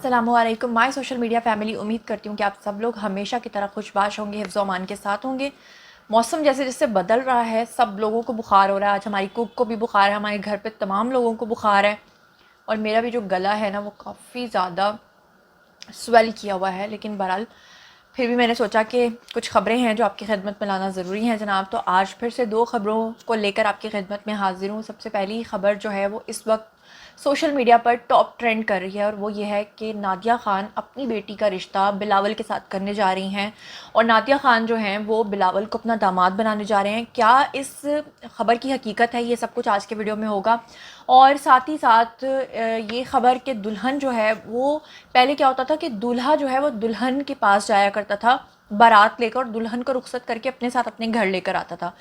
अस्सलामु अलैकुम my social media family. उम्मीद करती हूँ कि आप सब लोग हमेशा की तरह खुशबाश होंगे, हिफ्ज़ व अमान के साथ होंगे। मौसम जैसे जैसे बदल रहा है, सब लोगों को बुखार हो रहा है। आज हमारी कुक को भी बुखार है, हमारे घर पे तमाम लोगों को बुखार है और मेरा भी जो गला है ना वो काफ़ी ज़्यादा स्वेल किया हुआ है। लेकिन बहरहाल फिर भी मैंने सोचा कि कुछ ख़बरें हैं जो आपकी खिदमत में लाना ज़रूरी है जनाब। तो आज फिर से दो ख़बरों को लेकर आपकी खिदमत में हाज़िर हूँ। सबसे पहली ख़बर जो है वो इस वक्त सोशल मीडिया पर टॉप ट्रेंड कर रही है और वो ये है कि नादिया ख़ान अपनी बेटी का रिश्ता बिलावल के साथ करने जा रही हैं और नादिया ख़ान जो हैं वो बिलावल को अपना दामाद बनाने जा रहे हैं। क्या इस ख़बर की हकीकत है, ये सब कुछ आज के वीडियो में होगा। और साथ ही साथ ये ख़बर कि दुल्हन जो है वो पहले क्या होता था कि दूल्हा जो है वो दुल्हन के पास जाया करता था बारात लेकर और दुल्हन को रुखसत करके अपने साथ अपने घर लेकर आता था।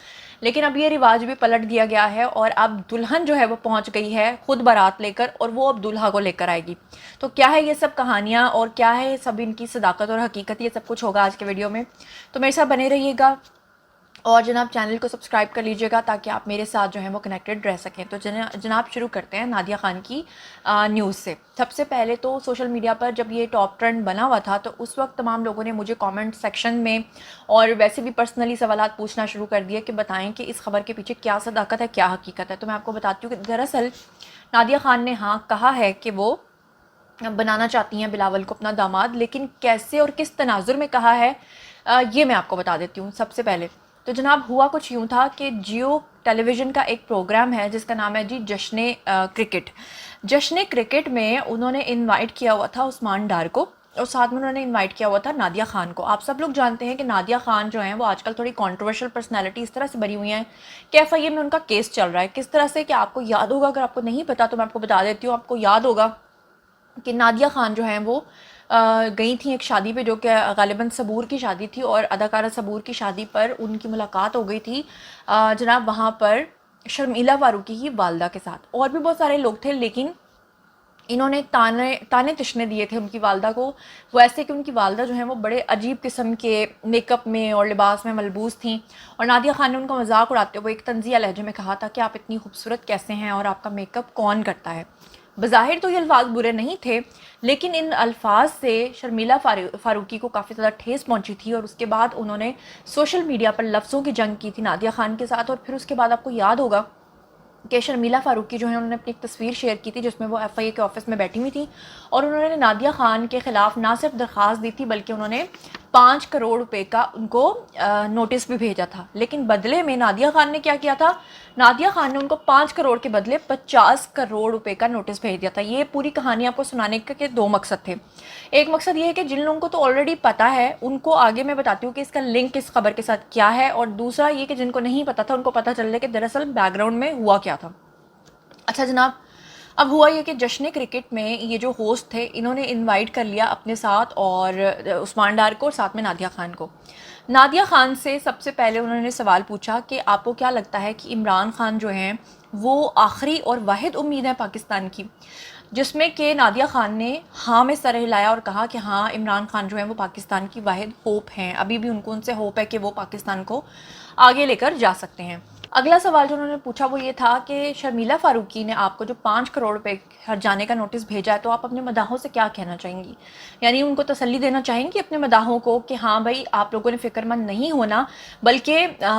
लेकिन अब ये रिवाज भी पलट दिया गया है और अब दुल्हन जो है वो पहुंच गई है खुद बारात लेकर और वो अब दूल्हा को लेकर आएगी। तो क्या है ये सब कहानियाँ और क्या है सब इनकी सदाकत और हकीकत, ये सब कुछ होगा आज के वीडियो में। तो मेरे साथ बने रहिएगा और जनाब चैनल को सब्सक्राइब कर लीजिएगा ताकि आप मेरे साथ जो है वो कनेक्टेड रह सकें। तो जनाब शुरू करते हैं नादिया ख़ान की न्यूज़ से। सबसे पहले तो सोशल मीडिया पर जब ये टॉप ट्रेंड बना हुआ था तो उस वक्त तमाम लोगों ने मुझे कमेंट सेक्शन में और वैसे भी पर्सनली सवालात पूछना शुरू कर दिए कि बताएं कि इस खबर के पीछे क्या सदाकत है, क्या हकीकत है। तो मैं आपको बताती हूँ कि दरअसल नादिया ख़ान ने हाँ कहा है कि वो बनाना चाहती हैं बिलावल को अपना दामाद, लेकिन कैसे और किस तनाजुर में कहा है ये मैं आपको बता देती हूँ। सबसे पहले तो जनाब हुआ कुछ यूँ था कि जियो टेलीविज़न का एक प्रोग्राम है जिसका नाम है जी जश्न क्रिकेट। जश्न क्रिकेट में उन्होंने इनवाइट किया हुआ था उस्मान डार को और साथ में उन्होंने इनवाइट किया हुआ था नादिया ख़ान को। आप सब लोग जानते हैं कि नादिया ख़ान जो हैं वो आजकल थोड़ी कंट्रोवर्शियल पर्सनैलिटी इस तरह से बनी हुई हैं कि एफआईए में उनका केस चल रहा है। किस तरह से कि आपको याद होगा, अगर आपको नहीं पता तो मैं आपको बता देती हूँ। आपको याद होगा कि नादिया ख़ान जो हैं वो गई थी एक शादी पे जो कि गालिबन सबूर की शादी थी और अदाकारा सबूर की शादी पर उनकी मुलाकात हो गई थी जनाब वहाँ पर शर्मिला फारूकी की वालदा के साथ। और भी बहुत सारे लोग थे लेकिन इन्होंने ताने ताने तिशने दिए थे उनकी वालदा को, वैसे कि उनकी वालदा जो है वो बड़े अजीब किस्म के मेकअप में और लिबास में मलबूस थी। और नादिया ख़ान ने उनका मजाक उड़ाते हुए एक तंज़िया लहजे में कहा था कि आप इतनी खूबसूरत कैसे हैं और आपका मेकअप कौन करता है। बज़ाहिर तो ये अल्फाज बुरे नहीं थे लेकिन इन अल्फाज से शर्मिला फारूकी को काफ़ी ज़्यादा ठेस पहुंची थी और उसके बाद उन्होंने सोशल मीडिया पर लफ्ज़ों की जंग की थी नादिया ख़ान के साथ। और फिर उसके बाद आपको याद होगा कि शर्मिला फारूकी जो है उन्होंने अपनी एक तस्वीर शेयर की थी जिसमें वो एफआईए के ऑफिस में बैठी हुई थी और उन्होंने नादिया ख़ान के ख़िलाफ़ ना सिर्फ दरख्वास्त दी थी बल्कि उन्होंने 5 करोड़ रुपए का उनको नोटिस भी भेजा था। लेकिन बदले में नादिया ख़ान ने क्या किया था, नादिया ख़ान ने उनको 5 करोड़ के बदले 50 करोड़ रुपए का नोटिस भेज दिया था। ये पूरी कहानी आपको सुनाने के दो मकसद थे। एक मकसद ये है कि जिन लोगों को तो ऑलरेडी पता है उनको आगे मैं बताती हूँ कि इसका लिंक इस खबर के साथ क्या है, और दूसरा ये कि जिनको नहीं पता था उनको पता चल रहा है कि दरअसल बैकग्राउंड में हुआ क्या था। अच्छा जनाब, अब हुआ ये कि जश्न क्रिकेट में ये जो होस्ट थे इन्होंने इनवाइट कर लिया अपने साथ और उस्मान डार को और साथ में नादिया ख़ान को। नादिया ख़ान से सबसे पहले उन्होंने सवाल पूछा कि आपको क्या लगता है कि इमरान ख़ान जो हैं वो आखिरी और वाहिद उम्मीद है पाकिस्तान की, जिसमें कि नादिया ख़ान ने हाँ में सर हिलाया और कहा कि हाँ इमरान ख़ान जो है वो पाकिस्तान की वाहिद होप हैं, अभी भी उनको उनसे होप है कि वो पाकिस्तान को आगे लेकर जा सकते हैं। अगला सवाल जो उन्होंने पूछा वो ये था कि शर्मिला फारूकी ने आपको जो 5 करोड़ रुपए हर जाने का नोटिस भेजा है तो आप अपने मदाहों से क्या कहना चाहेंगी, यानी उनको तसल्ली देना चाहेंगी अपने मदाहों को कि हाँ भाई आप लोगों ने फ़िक्रमंद नहीं होना, बल्कि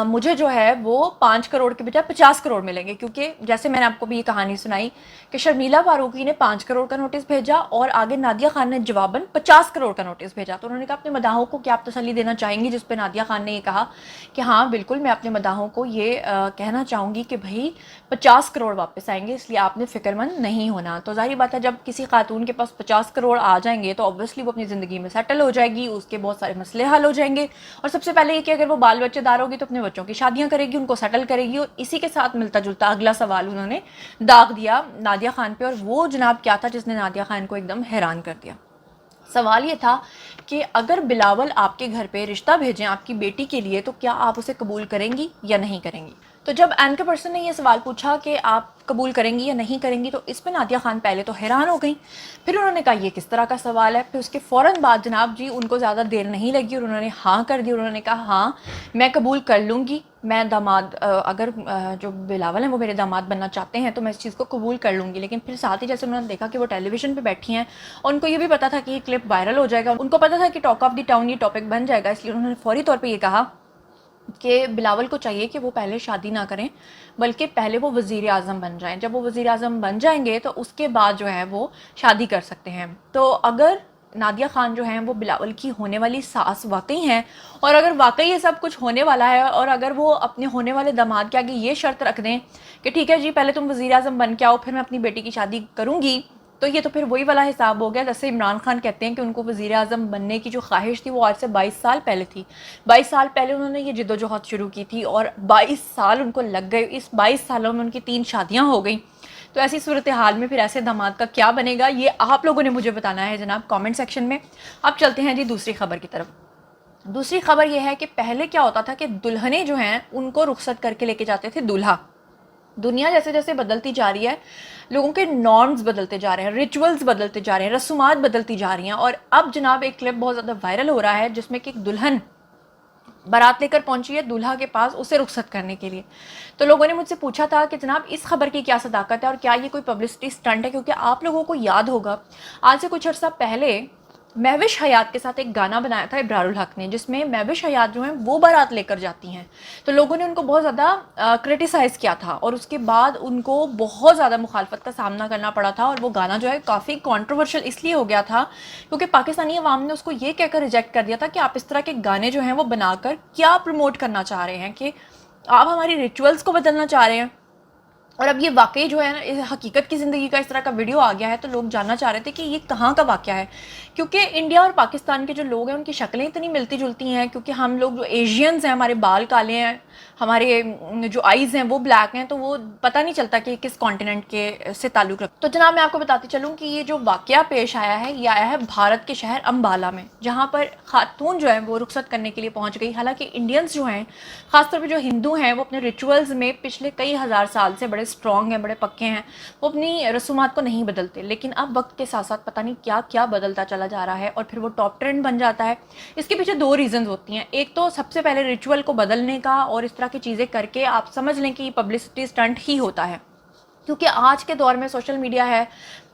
मुझे जो है वो 5 करोड़ के बजाय 50 करोड़ मिलेंगे। क्योंकि जैसे मैंने आपको भी ये कहानी सुनाई कि शर्मिला फारूकी ने 5 करोड़ का नोटिस भेजा और आगे नादिया ख़ान ने जवाबन 50 करोड़ का नोटिस भेजा। तो उन्होंने कहा अपने मदाहों को क्या आप तसल्ली देना चाहेंगी, जिस पर नादिया ख़ान ने ये कहा कि हाँ बिल्कुल मैं अपने मदाहों को ये कहना चाहूँगी कि भाई 50 करोड़ वापस आएंगे, इसलिए आपने फ़िक्रमंद नहीं होना। तो ज़ाहिर बात है जब किसी खातून के पास 50 करोड़ आ जाएंगे तो ऑब्वियसली वो अपनी ज़िंदगी में सेटल हो जाएगी, उसके बहुत सारे मसले हल हो जाएंगे। और सबसे पहले ये कि अगर वो बाल बच्चेदार होगी तो अपने बच्चों की शादियाँ करेगी, उनको सेटल करेगी। और इसी के साथ मिलता जुलता अगला सवाल उन्होंने दाग दिया नादिया ख़ान पे, और वो जनाब क्या था जिसने नादिया ख़ान को एकदम हैरान कर दिया। सवाल ये था कि अगर बिलावल आपके घर पे रिश्ता भेजें आपकी बेटी के लिए तो क्या आप उसे कबूल करेंगी या नहीं करेंगी। تو جب اینکر پرسن نے یہ سوال پوچھا کہ آپ قبول کریں گی یا نہیں کریں گی تو اس پہ نادیہ خان پہلے تو حیران ہو گئیں. پھر انہوں نے کہا یہ کس طرح کا سوال ہے. پھر اس کے فوراً بعد جناب جی ان کو زیادہ دیر نہیں لگی اور انہوں نے ہاں کر دی. انہوں نے کہا ہاں میں قبول کر لوں گی, میں داماد اگر جو بلاول ہیں وہ میرے داماد بننا چاہتے ہیں تو میں اس چیز کو قبول کر لوں گی. لیکن پھر ساتھ ہی جیسے انہوں نے دیکھا کہ وہ ٹیلی ویژن پہ بیٹھی ہیں اور ان کو یہ بھی پتا تھا کہ یہ کلپ وائرل ہو جائے گا, ان کو پتا تھا کہ ٹاک آف دی ٹاؤن یہ ٹاپک بن جائے گا, اس لیے انہوں نے فوری طور پہ یہ کہا کہ بلاول کو چاہیے کہ وہ پہلے شادی نہ کریں بلکہ پہلے وہ وزیر اعظم بن جائیں. جب وہ وزیر اعظم بن جائیں گے تو اس کے بعد جو ہے وہ شادی کر سکتے ہیں. تو اگر نادیہ خان جو ہیں وہ بلاول کی ہونے والی ساس واقعی ہیں اور اگر واقعی یہ سب کچھ ہونے والا ہے اور اگر وہ اپنے ہونے والے داماد کے آگے یہ شرط رکھ دیں کہ ٹھیک ہے جی پہلے تم وزیر اعظم بن کے آؤ پھر میں اپنی بیٹی کی شادی کروں گی, تو یہ تو پھر وہی والا حساب ہو گیا جیسے عمران خان کہتے ہیں کہ ان کو وزیر اعظم بننے کی جو خواہش تھی وہ آج سے 22 سال پہلے تھی. 22 سال پہلے انہوں نے یہ جد و جہد شروع کی تھی اور 22 سال ان کو لگ گئے. اس 22 سالوں میں ان کی 3 شادیاں ہو گئیں. تو ایسی صورتحال میں پھر ایسے داماد کا کیا بنے گا یہ آپ لوگوں نے مجھے بتانا ہے جناب کامنٹ سیکشن میں. اب چلتے ہیں جی دوسری خبر کی طرف. دوسری خبر یہ ہے کہ پہلے کیا ہوتا تھا کہ دلہنیں جو ہیں ان کو رخصت کر کے لے کے جاتے تھے دولہا. دنیا جیسے جیسے بدلتی جا رہی ہے لوگوں کے نارمز بدلتے جا رہے ہیں, ریچولز بدلتے جا رہے ہیں, رسومات بدلتی جا رہی ہیں. اور اب جناب ایک کلپ بہت زیادہ وائرل ہو رہا ہے جس میں کہ ایک دلہن بارات لے کر پہنچی ہے دولہا کے پاس اسے رخصت کرنے کے لیے. تو لوگوں نے مجھ سے پوچھا تھا کہ جناب اس خبر کی کیا صداقت ہے اور کیا یہ کوئی پبلسٹی سٹنٹ ہے, کیونکہ آپ لوگوں کو یاد ہوگا آج سے کچھ عرصہ پہلے مہوش حیات کے ساتھ ایک گانا بنایا تھا ابرار الحق نے جس میں مہوش حیات جو ہیں وہ بارات لے کر جاتی ہیں. تو لوگوں نے ان کو بہت زیادہ کرٹیسائز کیا تھا اور اس کے بعد ان کو بہت زیادہ مخالفت کا سامنا کرنا پڑا تھا اور وہ گانا جو ہے کافی کنٹروورشل اس لیے ہو گیا تھا کیونکہ پاکستانی عوام نے اس کو یہ کہہ کر ریجیکٹ کر دیا تھا کہ آپ اس طرح کے گانے جو ہیں وہ بنا کر کیا پروموٹ کرنا چاہ رہے ہیں, کہ آپ ہماری ریچولز کو بدلنا چاہ رہے ہیں. اور اب یہ واقعی جو ہے نا حقیقت کی زندگی کا اس طرح کا ویڈیو آ گیا ہے تو لوگ جاننا چاہ رہے تھے کہ یہ کہاں کا واقعہ ہے, کیونکہ انڈیا اور پاکستان کے جو لوگ ہیں ان کی شکلیں اتنی ملتی جلتی ہیں کیونکہ ہم لوگ جو ایشینز ہیں ہمارے بال کالے ہیں, ہمارے جو آئیز ہیں وہ بلیک ہیں, تو وہ پتہ نہیں چلتا کہ کس کانٹیننٹ کے سے تعلق رکھتا. تو جناب میں آپ کو بتاتی چلوں کہ یہ جو واقعہ پیش آیا ہے یہ آیا ہے بھارت کے شہر امبالہ میں, جہاں پر خاتون جو ہے وہ رخصت کرنے کے لیے پہنچ گئی. حالانکہ انڈینز جو ہیں خاص طور پہ جو ہندو ہیں وہ اپنے ریچولز میں پچھلے کئی ہزار سال سے بڑے اسٹرانگ ہیں, بڑے پکے ہیں, وہ اپنی رسومات کو نہیں بدلتے. لیکن اب وقت کے ساتھ ساتھ پتہ نہیں کیا کیا بدلتا چلا جا رہا ہے اور پھر وہ ٹاپ ٹرینڈ بن جاتا ہے. اس کے پیچھے 2 ریزنز ہوتی ہیں. ایک تو سب سے پہلے ریچول کو بدلنے کا اور اس طرح کی چیزیں کر کے آپ سمجھ لیں کہ یہ پبلسٹی سٹنٹ ہی ہوتا ہے, کیونکہ آج کے دور میں سوشل میڈیا ہے,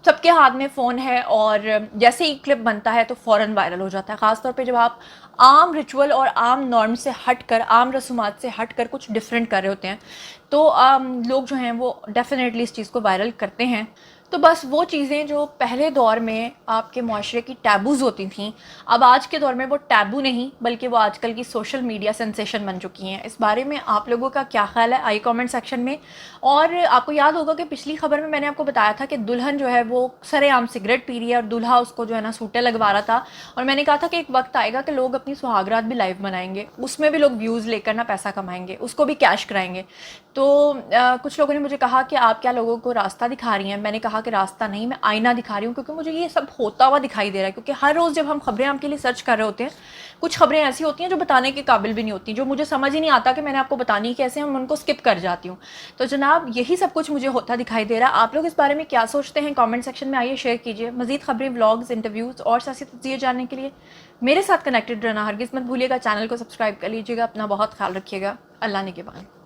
سب کے ہاتھ میں فون ہے اور جیسے ہی کلپ بنتا ہے تو فوراً وائرل ہو جاتا ہے. خاص طور پہ جب آپ عام ریچول اور عام نارم سے ہٹ کر, عام رسومات سے ہٹ کر کچھ ڈفرینٹ کر رہے ہوتے ہیں تو لوگ جو ہیں وہ ڈیفینیٹلی اس چیز کو وائرل کرتے ہیں. تو بس وہ چیزیں جو پہلے دور میں آپ کے معاشرے کی ٹیبوز ہوتی تھیں اب آج کے دور میں وہ ٹیبو نہیں بلکہ وہ آج کل کی سوشل میڈیا سینسیشن بن چکی ہیں. اس بارے میں آپ لوگوں کا کیا خیال ہے آئی کامنٹ سیکشن میں. اور آپ کو یاد ہوگا کہ پچھلی خبر میں نے آپ کو بتایا تھا کہ دلہن جو ہے وہ سر عام سگریٹ پی رہی ہے اور دولہا اس کو جو ہے نا سوٹے لگوا رہا تھا, اور میں نے کہا تھا کہ ایک وقت آئے گا کہ لوگ اپنی سہاگرات بھی لائیو بنائیں گے, اس میں بھی لوگ ویوز لے کر نا پیسہ کمائیں گے, اس کو بھی کیش کرائیں گے. تو کچھ لوگوں نے مجھے کہا کہ آپ کیا لوگوں کو راستہ دکھا رہی ہیں. میں نے کہا کہ راستہ نہیں, میں آئینہ دکھا رہی ہوں, کیونکہ مجھے یہ سب ہوتا ہوا دکھائی دے رہا ہے. کیونکہ ہر روز جب ہم خبریں آپ کے لیے سرچ کر رہے ہوتے ہیں کچھ خبریں ایسی ہوتی ہیں جو بتانے کے قابل بھی نہیں ہوتی, جو مجھے سمجھ ہی نہیں آتا کہ میں نے آپ کو بتانی کیسے, ہم ان کو اسکپ کر جاتی ہوں. تو جناب یہی سب کچھ مجھے ہوتا دکھائی دے رہا ہے. آپ لوگ اس بارے میں کیا سوچتے ہیں کامنٹ سیکشن میں آئیے شیئر کیجیے. مزید خبریں, ولاگز, انٹرویوز اور سیاسی تجزیے جاننے کے لیے میرے ساتھ کنیکٹڈ رہنا ہرگز مت بھولیے گا. چینل کو سبسکرائب کر لیجیے گا. اپنا بہت خیال رکھیے گا. اللہ نگہبان.